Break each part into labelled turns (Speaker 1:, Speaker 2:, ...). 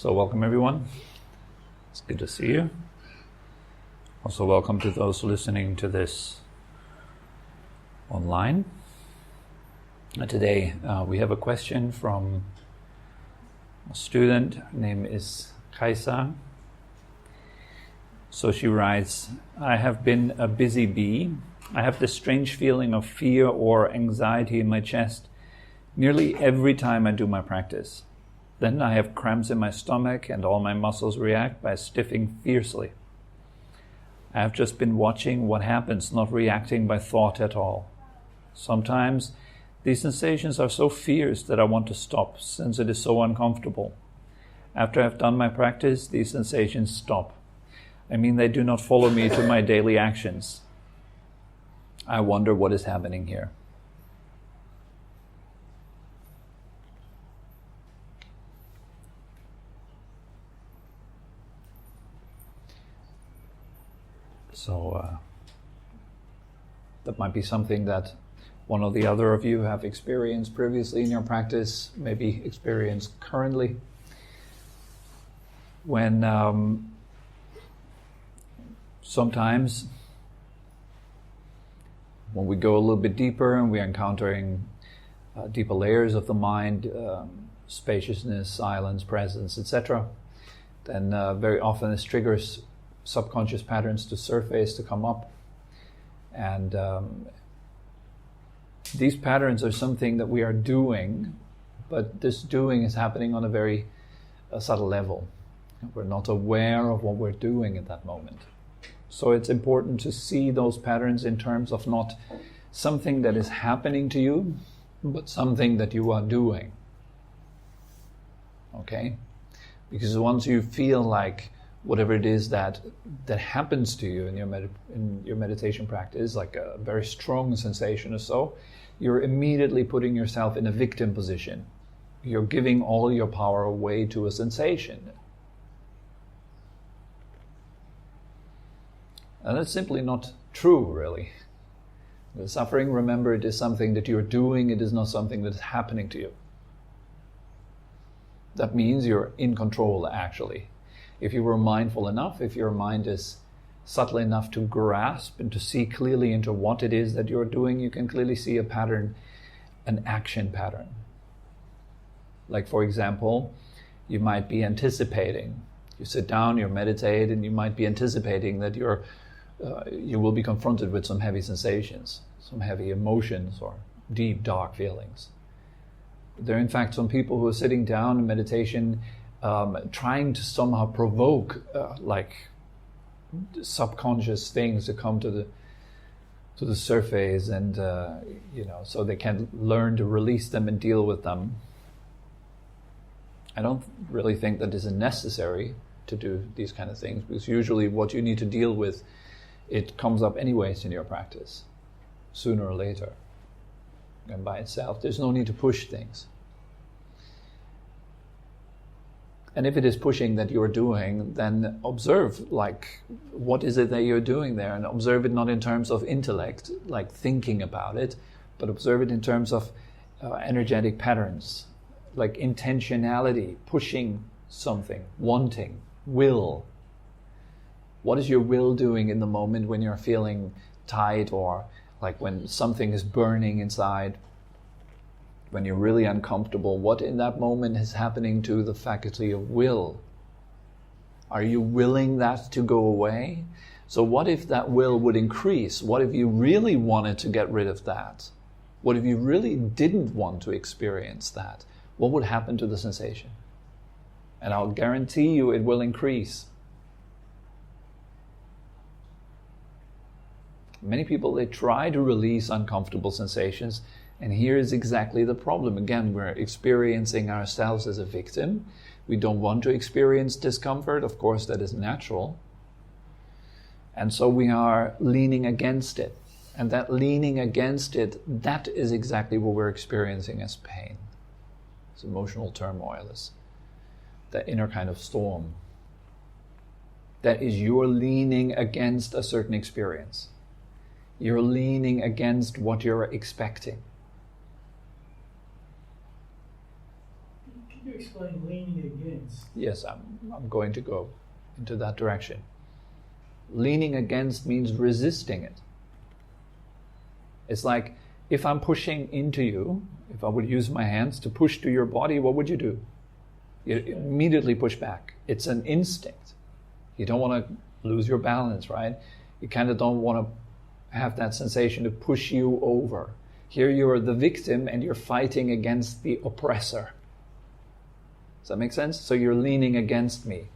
Speaker 1: So welcome everyone. It's good to see you. Also welcome to those listening to this online. Today we have a question from a student. Her name is Kaisa. So she writes, I have been a busy bee. I have this strange feeling of fear or anxiety in my chest nearly every time I do my practice. Then I have cramps in my stomach and all my muscles react by stiffing fiercely. I have just been watching what happens, not reacting by thought at all. Sometimes these sensations are so fierce that I want to stop, since it is so uncomfortable. After I've done my practice, these sensations stop. I mean, they do not follow me to my daily actions. I wonder what is happening here. So that might be something that one or the other of you have experienced previously in your practice, maybe experienced currently. When sometimes when we go a little bit deeper and we're encountering deeper layers of the mind, spaciousness, silence, presence, etc., then very often this triggers subconscious patterns to surface, to come up. And these patterns are something that we are doing, but this doing is happening on a very subtle level. We're not aware of what we're doing at that moment. So it's important to see those patterns in terms of not something that is happening to you, but something that you are doing. Okay? Because once you feel like whatever it is that happens to you in your meditation practice, like a very strong sensation or so, you're immediately putting yourself in a victim position. You're giving all your power away to a sensation. And that's simply not true, really. The suffering, remember, it is something that you're doing, it is not something that is happening to you. That means you're in control, actually. If you were mindful enough, if your mind is subtle enough to grasp and to see clearly into what it is that you're doing, you can clearly see a pattern, an action pattern. Like, for example, you might be anticipating. You sit down, you meditate, and you might be anticipating that you will be confronted with some heavy sensations, some heavy emotions or deep, dark feelings. There are in fact some people who are sitting down in meditation trying to somehow provoke like subconscious things to come to the surface, and so they can learn to release them and deal with them. I don't really think that it is necessary to do these kind of things, because usually what you need to deal with, it comes up anyways in your practice, sooner or later, and by itself. There's no need to push things. And if it is pushing that you're doing, then observe, like, what is it that you're doing there? And observe it not in terms of intellect, like thinking about it, but observe it in terms of energetic patterns, like intentionality, pushing something, wanting, will. What is your will doing in the moment when you're feeling tight, or like when something is burning inside? When you're really uncomfortable, what in that moment is happening to the faculty of will? Are you willing that to go away? So what if that will would increase? What if you really wanted to get rid of that? What if you really didn't want to experience that? What would happen to the sensation? And I'll guarantee you it will increase. Many people, they try to release uncomfortable sensations. And here is exactly the problem. Again, we're experiencing ourselves as a victim. We don't want to experience discomfort. Of course, that is natural. And so we are leaning against it. And that leaning against it, that is exactly what we're experiencing as pain. It's emotional turmoil, it's that inner kind of storm. That is, you're leaning against a certain experience. You're leaning against what you're expecting.
Speaker 2: you explain leaning against?
Speaker 1: Yes, I'm going to go into that direction. Leaning against means resisting it. It's like if I'm pushing into you, if I would use my hands to push to your body, what would you do? You immediately push back. It's an instinct. You don't want to lose your balance, right? You kind of don't want to have that sensation to push you over. Here you're the victim and you're fighting against the oppressor. Does that make sense? So you're leaning against me.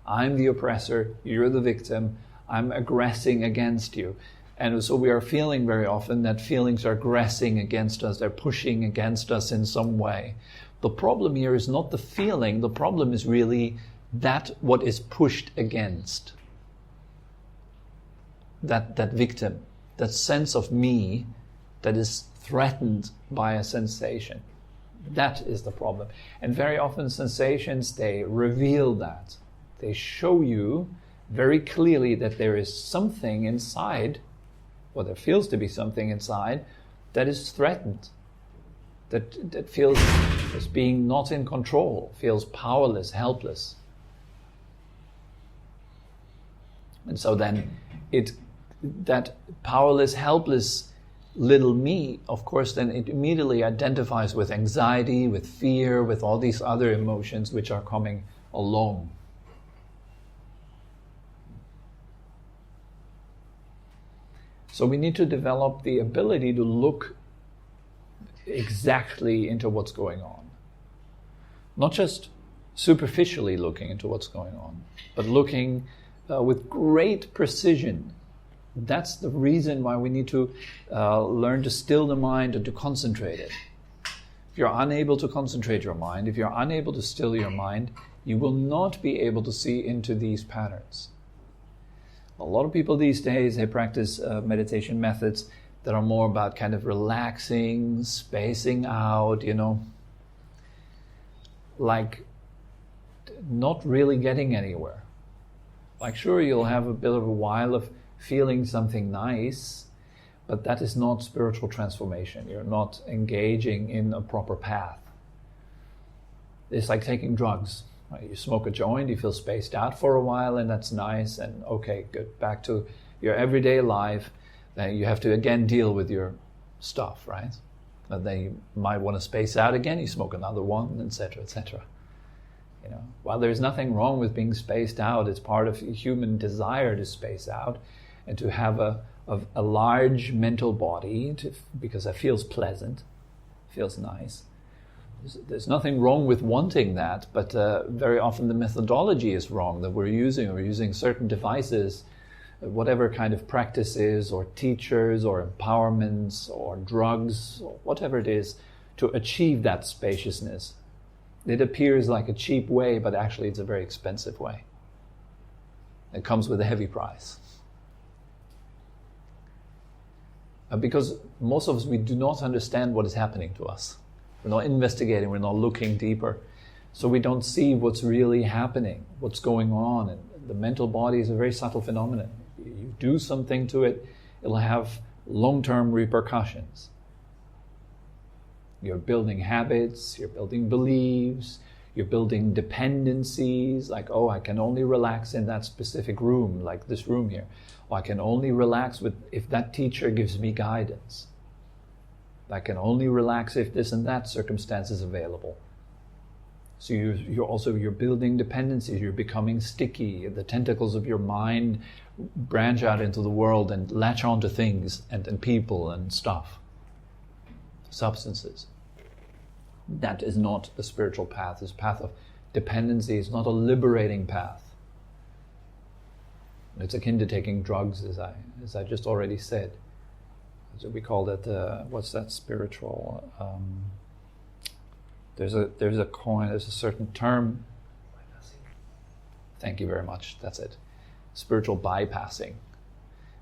Speaker 1: I'm the oppressor, you're the victim, I'm aggressing against you. And so we are feeling very often that feelings are aggressing against us, they're pushing against us in some way. The problem here is not the feeling, the problem is really that what is pushed against. That victim, that sense of me that is threatened by a sensation. That is the problem. And very often sensations, they reveal that. They show you very clearly that there is something inside, or there feels to be something inside, that is threatened. That feels as being not in control, feels powerless, helpless. And so then that powerless, helpless little me, of course, then it immediately identifies with anxiety, with fear, with all these other emotions which are coming along. So we need to develop the ability to look exactly into what's going on. Not just superficially looking into what's going on, but looking with great precision. That's the reason why we need to learn to still the mind and to concentrate it. If you're unable to concentrate your mind, if you're unable to still your mind, you will not be able to see into these patterns. A lot of people these days, they practice meditation methods that are more about kind of relaxing, spacing out, like not really getting anywhere. Like sure, you'll have a bit of a while of feeling something nice, but that is not spiritual transformation. You're not engaging in a proper path. It's like taking drugs. Right? You smoke a joint, you feel spaced out for a while, and that's nice, and okay, good. Back to your everyday life. Then you have to again deal with your stuff, right? And then you might want to space out again, you smoke another one, etc., etc. While there's nothing wrong with being spaced out, it's part of human desire to space out and to have a large mental body because that feels pleasant, feels nice. There's nothing wrong with wanting that, but very often the methodology is wrong that we're using certain devices, whatever kind of practices or teachers or empowerments or drugs or whatever it is to achieve that spaciousness. It appears like a cheap way, but actually it's a very expensive way. It comes with a heavy price. Because most of us, we do not understand what is happening to us. We're not investigating, we're not looking deeper. So we don't see what's really happening, what's going on. And the mental body is a very subtle phenomenon. You do something to it, it'll have long-term repercussions. You're building habits, you're building beliefs, you're building dependencies, like, oh, I can only relax in that specific room, like this room here. Or I can only relax if that teacher gives me guidance. I can only relax if this and that circumstance is available. So you're building dependencies, you're becoming sticky. The tentacles of your mind branch out into the world and latch onto things and people and stuff, substances. That is not a spiritual path. It's a path of dependency. It's not a liberating path. It's akin to taking drugs, as I just already said. So we call that what's that spiritual? There's a certain term. Thank you very much. That's it. Spiritual bypassing.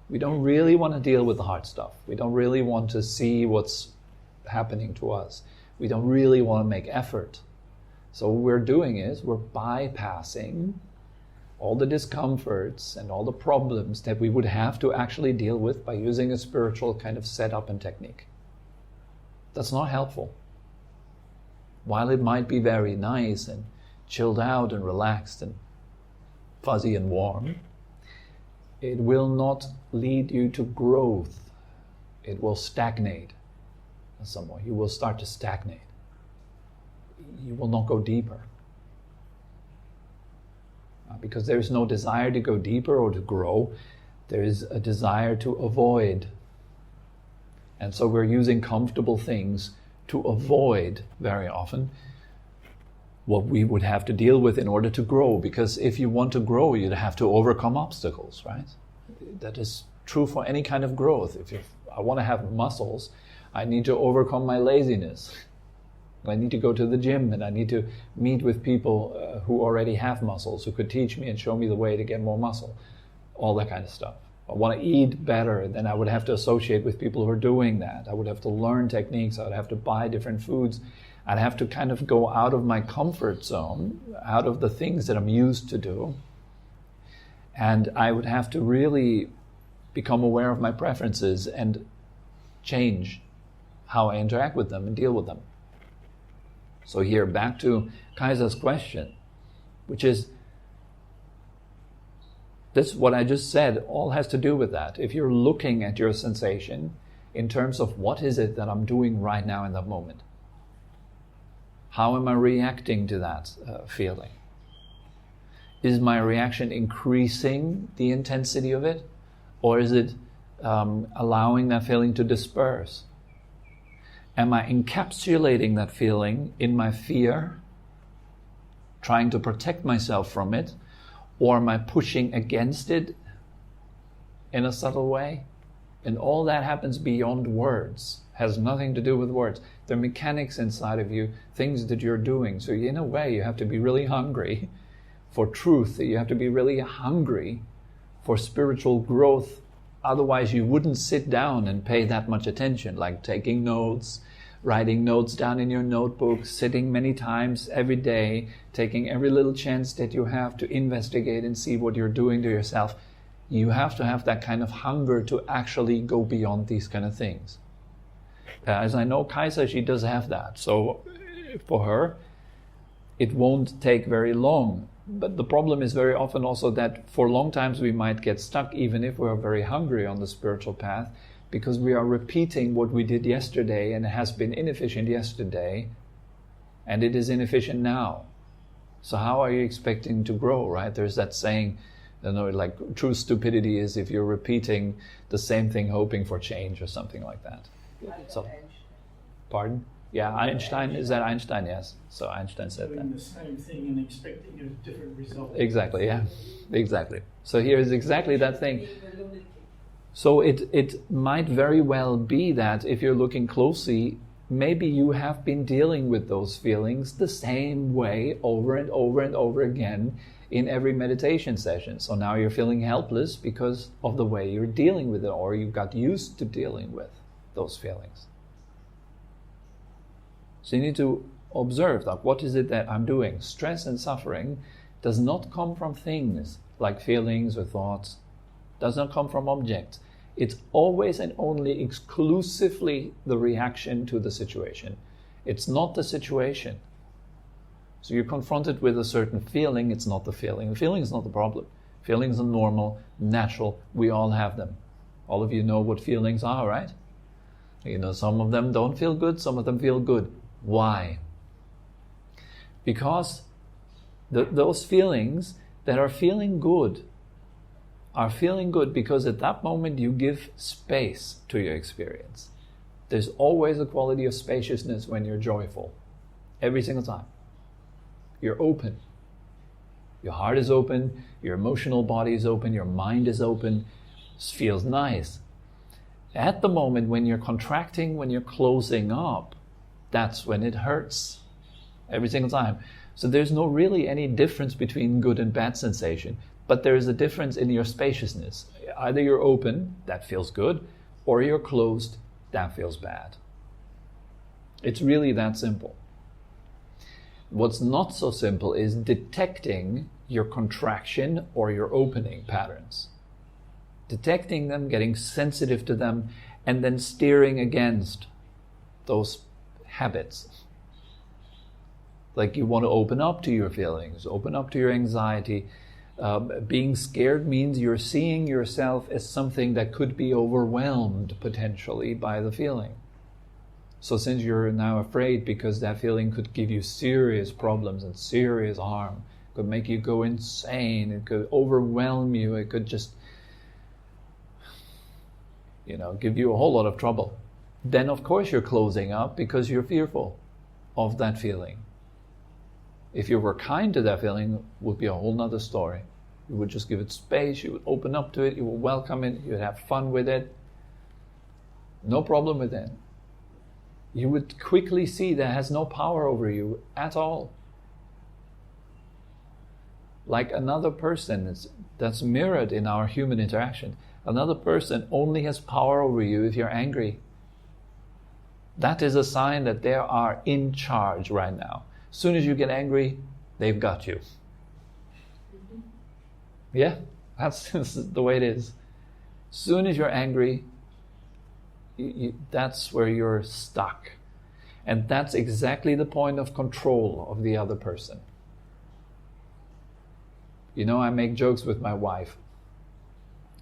Speaker 1: We don't really want to deal with the hard stuff. We don't really want to see what's happening to us. We don't really want to make effort. So what we're doing is we're bypassing all the discomforts and all the problems that we would have to actually deal with by using a spiritual kind of setup and technique. That's not helpful. while it might be very nice and chilled out and relaxed and fuzzy and warm, it will not lead you to growth. It will stagnate in some way. You will start to stagnate. You will not go deeper. Because there is no desire to go deeper or to grow. There is a desire to avoid. And so we're using comfortable things to avoid, very often, what we would have to deal with in order to grow. Because if you want to grow, you'd have to overcome obstacles, right? That is true for any kind of growth. If I want to have muscles, I need to overcome my laziness. I need to go to the gym, and I need to meet with people who already have muscles, who could teach me and show me the way to get more muscle. All that kind of stuff. I want to eat better, then I would have to associate with people who are doing that. I would have to learn techniques. I would have to buy different foods. I'd have to kind of go out of my comfort zone, out of the things that I'm used to do. And I would have to really become aware of my preferences and change how I interact with them and deal with them. So here, back to Kaisa's question, which is, this, what I just said, all has to do with that. If you're looking at your sensation in terms of what is it that I'm doing right now in that moment? How am I reacting to that feeling? Is my reaction increasing the intensity of it? Or is it allowing that feeling to disperse? Am I encapsulating that feeling in my fear, trying to protect myself from it? Or am I pushing against it in a subtle way? And all that happens beyond words, has nothing to do with words. There are mechanics inside of you, things that you're doing. So in a way, you have to be really hungry for truth. You have to be really hungry for spiritual growth. Otherwise, you wouldn't sit down and pay that much attention, like taking notes, writing notes down in your notebook, sitting many times every day, taking every little chance that you have to investigate and see what you're doing to yourself. You have to have that kind of hunger to actually go beyond these kind of things. As I know, Kaisa, she does have that. So for her, it won't take very long. But the problem is very often also that for long times we might get stuck, even if we're very hungry on the spiritual path, because we are repeating what we did yesterday, and it has been inefficient yesterday, and it is inefficient now. So how are you expecting to grow, right? There's that saying, like true stupidity is if you're repeating the same thing hoping for change or something like that. So, pardon? Yeah, Einstein, is that Einstein? Yes. So Einstein said that.
Speaker 2: Doing the same thing and expecting a different result.
Speaker 1: Exactly, yeah. Exactly. So here is exactly that thing. So it might very well be that if you're looking closely, maybe you have been dealing with those feelings the same way over and over and over again in every meditation session. So now you're feeling helpless because of the way you're dealing with it, or you got used to dealing with those feelings. So you need to observe, like, what is it that I'm doing? Stress and suffering does not come from things like feelings or thoughts, does not come from objects. It's always and only exclusively the reaction to the situation. It's not the situation. So you're confronted with a certain feeling, it's not the feeling. The feeling is not the problem. Feelings are normal, natural, we all have them. All of you know what feelings are, right? You know, some of them don't feel good, some of them feel good. Why? Because those feelings that are feeling good because at that moment you give space to your experience. There's always a quality of spaciousness when you're joyful. Every single time. You're open. Your heart is open, your emotional body is open, your mind is open. It feels nice. At the moment when you're contracting, when you're closing up, that's when it hurts. Every single time. So there's no really any difference between good and bad sensation, but there is a difference in your spaciousness. Either you're open, that feels good, or you're closed, that feels bad. It's really that simple. What's not so simple is detecting your contraction or your opening patterns. Detecting them, getting sensitive to them, and then steering against those habits. Like you want to open up to your feelings, open up to your anxiety. Being scared means you're seeing yourself as something that could be overwhelmed potentially by the feeling. So since you're now afraid because that feeling could give you serious problems and serious harm, could make you go insane, it could overwhelm you, it could just, give you a whole lot of trouble. Then of course you're closing up because you're fearful of that feeling. If you were kind to that feeling, it would be a whole nother story. You would just give it space, you would open up to it, you would welcome it, you would have fun with it. No problem with it. You would quickly see that it has no power over you at all. Like another person, that's mirrored in our human interaction. Another person only has power over you if you're angry. That is a sign that they are in charge right now. As soon as you get angry, they've got you. Yeah, that's the way it is. As soon as you're angry, that's where you're stuck. And that's exactly the point of control of the other person. I make jokes with my wife.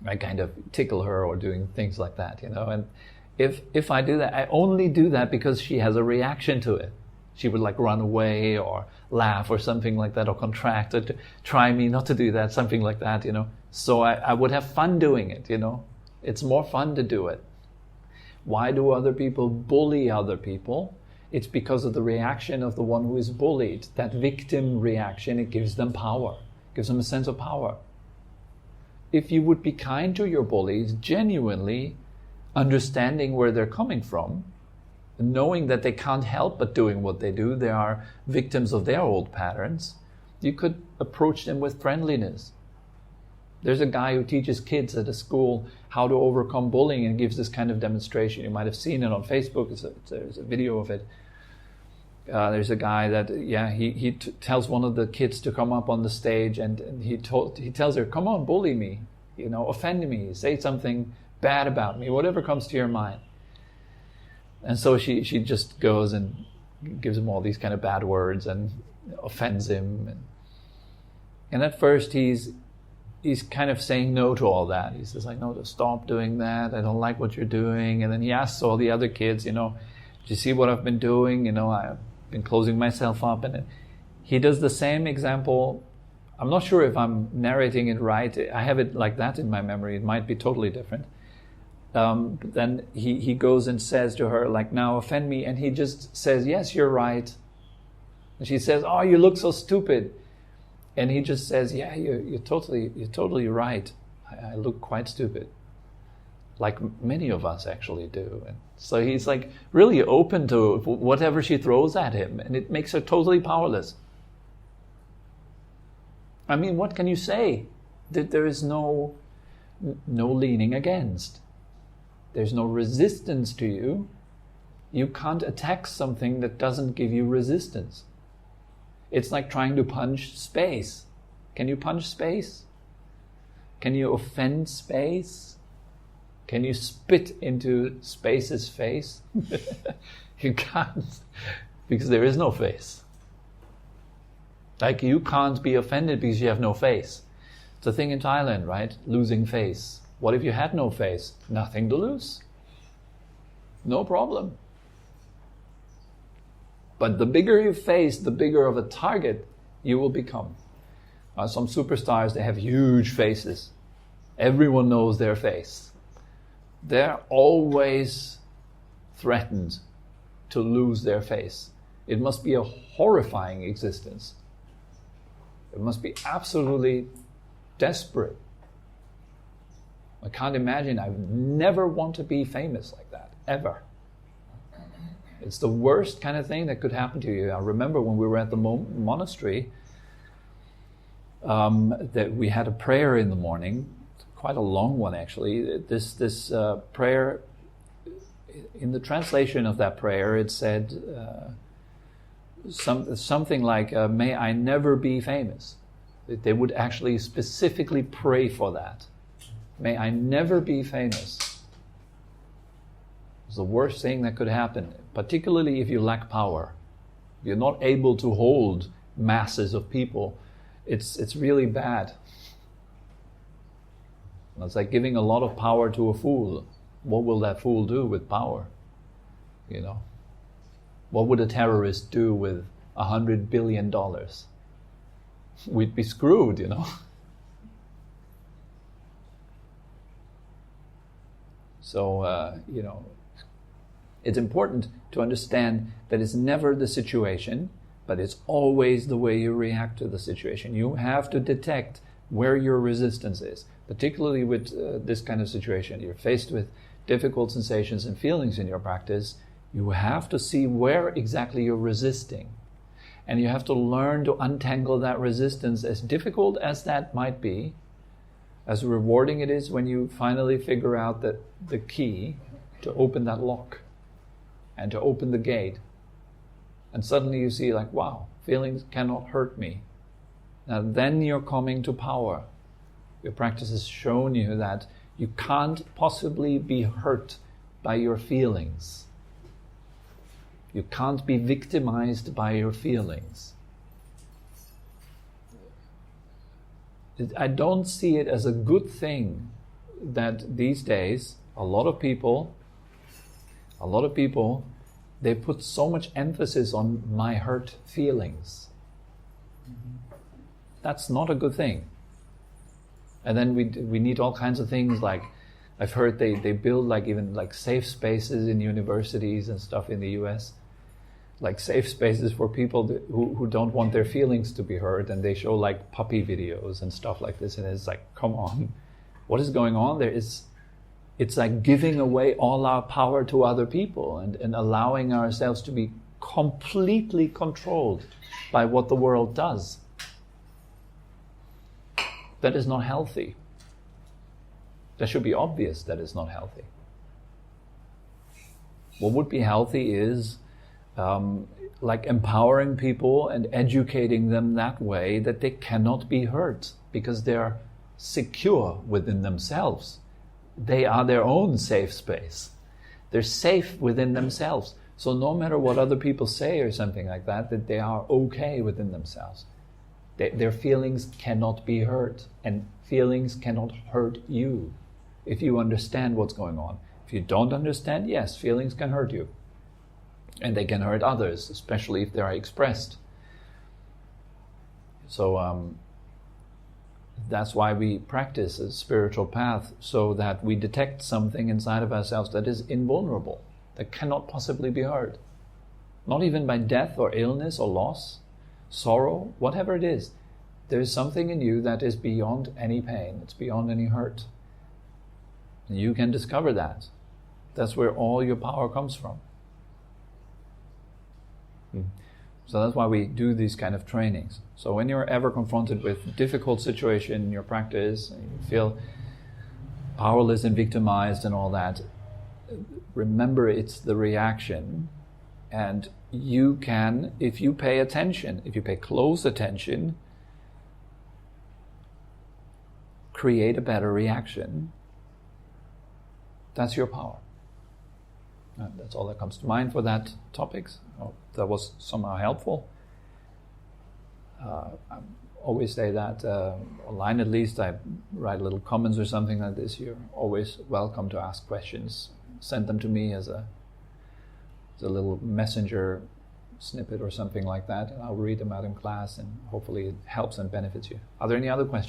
Speaker 1: I kind of tickle her or doing things like that, And if I do that, I only do that because she has a reaction to it. She would like run away or laugh or something like that, or contract or try me not to do that, something like that, So I would have fun doing it, It's more fun to do it. Why do other people bully other people? It's because of the reaction of the one who is bullied. That victim reaction, it gives them power, gives them a sense of power. If you would be kind to your bullies, genuinely understanding where they're coming from, knowing that they can't help but doing what they do, they are victims of their old patterns, you could approach them with friendliness. There's a guy who teaches kids at a school how to overcome bullying and gives this kind of demonstration. You might have seen it on Facebook. There's a video of it. There's a guy that, he tells one of the kids to come up on the stage, and he tells her, come on, bully me, offend me, say something bad about me, whatever comes to your mind. And so she just goes and gives him all these kind of bad words and offends him. And at first he's kind of saying no to all that. He says, no, to stop doing that. I don't like what you're doing. And then he asks all the other kids, do you see what I've been doing? I've been closing myself up. And he does the same example. I'm not sure if I'm narrating it right. I have it like that in my memory. It might be totally different. But then he goes and says to her, now offend me. And he just says, yes, you're right. And she says, oh, you look so stupid. And he just says, yeah, you're totally right. I look quite stupid. Like many of us actually do. And so he's like really open to whatever she throws at him. And it makes her totally powerless. I mean, what can you say? That there is no leaning against. There's no resistance to you. You can't attack something that doesn't give you resistance. It's like trying to punch space. Can you punch space? Can you offend space? Can you spit into space's face? You can't, because there is no face. Like you can't be offended because you have no face. It's a thing in Thailand, right? Losing face. What if you had no face? Nothing to lose. No problem. But the bigger you face, the bigger of a target you will become. Some superstars, they have huge faces. Everyone knows their face. They're always threatened to lose their face. It must be a horrifying existence. It must be absolutely desperate. I can't imagine. I would never want to be famous like that, ever. It's the worst kind of thing that could happen to you. I remember when we were at the monastery, that we had a prayer in the morning, quite a long one actually. This prayer, in the translation of that prayer, it said something like, may I never be famous. They would actually specifically pray for that. May I never be famous. It's the worst thing that could happen, particularly if you lack power. If you're not able to hold masses of people, it's really bad. It's like giving a lot of power to a fool. What will that fool do with power? You know, what would a terrorist do with $100 billion? We'd be screwed, you know. So, you know, it's important to understand that it's never the situation, but it's always the way you react to the situation. You have to detect where your resistance is, particularly with this kind of situation. You're faced with difficult sensations and feelings in your practice. You have to see where exactly you're resisting. And you have to learn to untangle that resistance, as difficult as that might be, as rewarding it is when you finally figure out that the key to open that lock and to open the gate. And suddenly you see, like, wow, feelings cannot hurt me. Now then you're coming to power. Your practice has shown you that you can't possibly be hurt by your feelings. You can't be victimized by your feelings. I don't see it as a good thing that these days a lot of people, they put so much emphasis on my hurt feelings. That's not a good thing. And then we need all kinds of things, like I've heard they build like even like safe spaces in universities and stuff in the US, like safe spaces for people who don't want their feelings to be hurt, and they show like puppy videos and stuff like this, and it's like, come on, what is going on there? It's like giving away all our power to other people and allowing ourselves to be completely controlled by what the world does. That is not healthy. That should be obvious that it's not healthy. What would be healthy is like empowering people and educating them that way that they cannot be hurt because they're secure within themselves. They are their own safe space. They're safe within themselves. So no matter what other people say or something like that, that they are okay within themselves. Their feelings cannot be hurt, and feelings cannot hurt you if you understand what's going on. If you don't understand, yes, feelings can hurt you. And they can hurt others, especially if they are expressed. So that's why we practice a spiritual path, so that we detect something inside of ourselves that is invulnerable, that cannot possibly be hurt. Not even by death or illness or loss, sorrow, whatever it is. There is something in you that is beyond any pain, it's beyond any hurt. And you can discover that. That's where all your power comes from. So that's why we do these kind of trainings. So when you're ever confronted with difficult situation in your practice, and you feel powerless and victimized and all that, remember it's the reaction. And you can, if you pay attention, if you pay close attention, create a better reaction. That's your power. That's all that comes to mind for that topics. Hope that was somehow helpful. I always say that online, at least, I write little comments or something like this. You're always welcome to ask questions. Send them to me as a little messenger snippet or something like that, and I'll read them out in class, and hopefully it helps and benefits you. Are there any other questions?